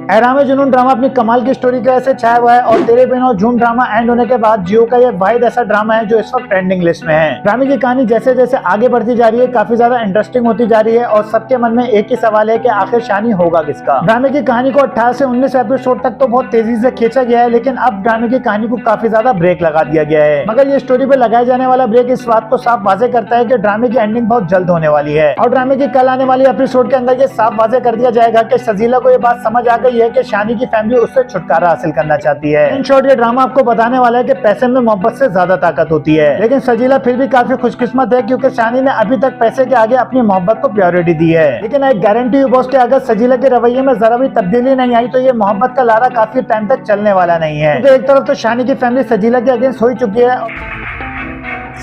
एहराम जुनून ड्रामा अपनी कमाल की स्टोरी के ऐसे छाया हुआ है और तेरे बिन और झूम ड्रामा एंड होने के बाद जियो का ये वाहिद ऐसा ड्रामा है जो इस वक्त ट्रेंडिंग लिस्ट में है। ड्रामे की कहानी जैसे जैसे आगे बढ़ती जा रही है काफी ज्यादा इंटरेस्टिंग होती जा रही है और सबके मन में एक ही सवाल है कि आखिर शानी होगा किसका। ड्रामे की कहानी को 18 से 19 एपिसोड तक तो बहुत तेजी से खींचा गया है, लेकिन अब ड्रामे की कहानी को काफी ज्यादा ब्रेक लगा दिया गया है। मगर ये स्टोरी पे लगाया जाने वाला ब्रेक इस बात को साफ वाजे करता है कि ड्रामे की एंडिंग बहुत जल्द होने वाली है और ड्रामे की कल आने वाली एपिसोड के अंदर ये साफ वाजे कर दिया जाएगा कि सजीला को ये बात समझ आ गई है कि शानी की फैमिली उससे छुटकारा हासिल करना चाहती है। इन शॉर्ट ये ड्रामा आपको बताने वाला है कि पैसे में मोहब्बत से ज्यादा ताकत होती है, लेकिन सजीला फिर भी काफी खुशकिस्मत है क्योंकि शानी ने अभी तक पैसे के आगे अपनी मोहब्बत को प्रायोरिटी दी है। लेकिन एक गारंटी बॉस के अगर सजीला के रवैये में जरा भी तब्दीली नहीं आई तो ये मोहब्बत का लारा काफी टाइम तक चलने वाला नहीं है, क्योंकि एक तरफ तो शानी की फैमिली सजीला के अगेंस्ट हो चुकी है।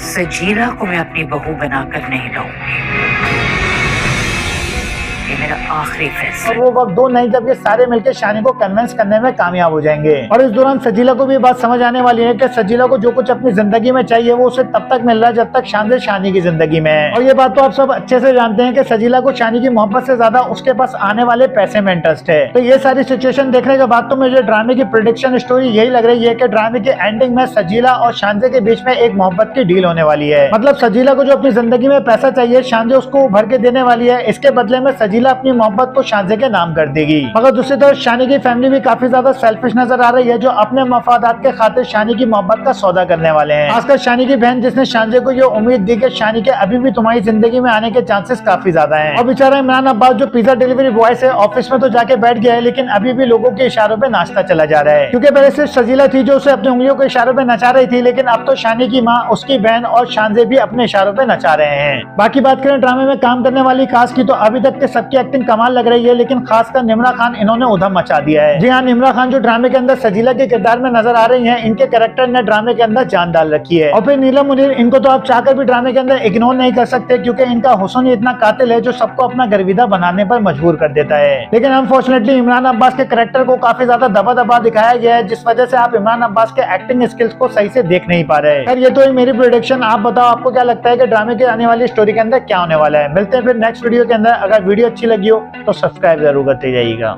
सजीला को मैं अपनी बहू बनाकर नहीं लाऊंगी, ये मेरा आखिरी फैसला। और वो वक्त दो नहीं जब ये सारे मिलकर शानी को कन्विंस करने में कामयाब हो जाएंगे और इस दौरान सजीला को भी बात समझ आने वाली है कि सजीला को जो कुछ अपनी जिंदगी में चाहिए वो उसे तब तक मिल रहा है जब तक शान से शानी की जिंदगी में है। और ये बात तो आप सब अच्छे से जानते हैं कि सजीला को शानी की मोहब्बत से ज्यादा उसके पास आने वाले पैसे में इंटरेस्ट है। तो ये सारी सिचुएशन देखने के बाद तो मुझे ड्रामे की प्रेडिक्शन स्टोरी यही लग रही है कि ड्रामे की एंडिंग में सजीला और शानजे के बीच में एक मोहब्बत की डील होने वाली है। मतलब सजीला को जो अपनी जिंदगी में पैसा चाहिए शानजे उसको भर के देने वाली है, इसके बदले में सजीला अपनी मोहब्बत को शानजे के नाम कर देगी। मगर दूसरी तरफ शानी की फैमिली भी काफी ज्यादा सेल्फिश नजर आ रही है, जो अपने मफादात के खातिर शानी की मोहब्बत का सौदा करने वाले हैं। खासकर शानी की बहन जिसने शानजे को ये उम्मीद दी कि शानी के अभी भी तुम्हारी जिंदगी में आने के चांसेस काफी ज्यादा हैं। और बेचारा इमरान अब्बास जो पिज्जा डिलीवरी बॉय है ऑफिस में तो जाके बैठ गया है, लेकिन अभी भी लोगों के इशारों पे नाचता चला जा रहा है, क्योंकि पहले सिर्फ सजीला थी जो उसे अपनी उंगलियों के इशारों पे नचा रही थी, लेकिन अब तो शानी की माँ, उसकी बहन और शानजे भी अपने इशारों पे नचा रहे हैं। बाकी बात करें ड्रामे में काम करने वाली कास्ट की तो अभी तक के सबकी एक्टिंग कमाल लग रही है, लेकिन खासकर निम्रा खान इन्होंने उधम मचा दिया है। जी हाँ, निम्रा खान जो ड्रामे के अंदर सजीला के किरदार में नजर आ रही हैं, इनके कैरेक्टर ने ड्रामे के अंदर जान डाल रखी है। और फिर नीलम मुनीर, इनको तो आप चाहकर भी ड्रामे के अंदर इग्नोर नहीं कर सकते, क्योंकि इनका हुस्न ही इतना कातिल है जो सबको अपना गर्विदा बनाने पर मजबूर कर देता है। लेकिन अनफॉर्चुनेटली इमरान अब्बास के कैरेक्टर को काफी ज्यादा दबा दबा दिखाया गया है, जिस वजह से आप इमरान अब्बास के एक्टिंग स्किल्स को सही से देख नहीं पा रहे। खैर ये तो मेरी प्रेडिक्शन, आप बताओ आपको क्या लगता है कि ड्रामे के आने वाली स्टोरी के अंदर क्या होने वाला है। मिलते हैं फिर नेक्स्ट वीडियो के अंदर। अगर वीडियो अच्छी लगी हो तो सब्सक्राइब जरूर करते जाइएगा।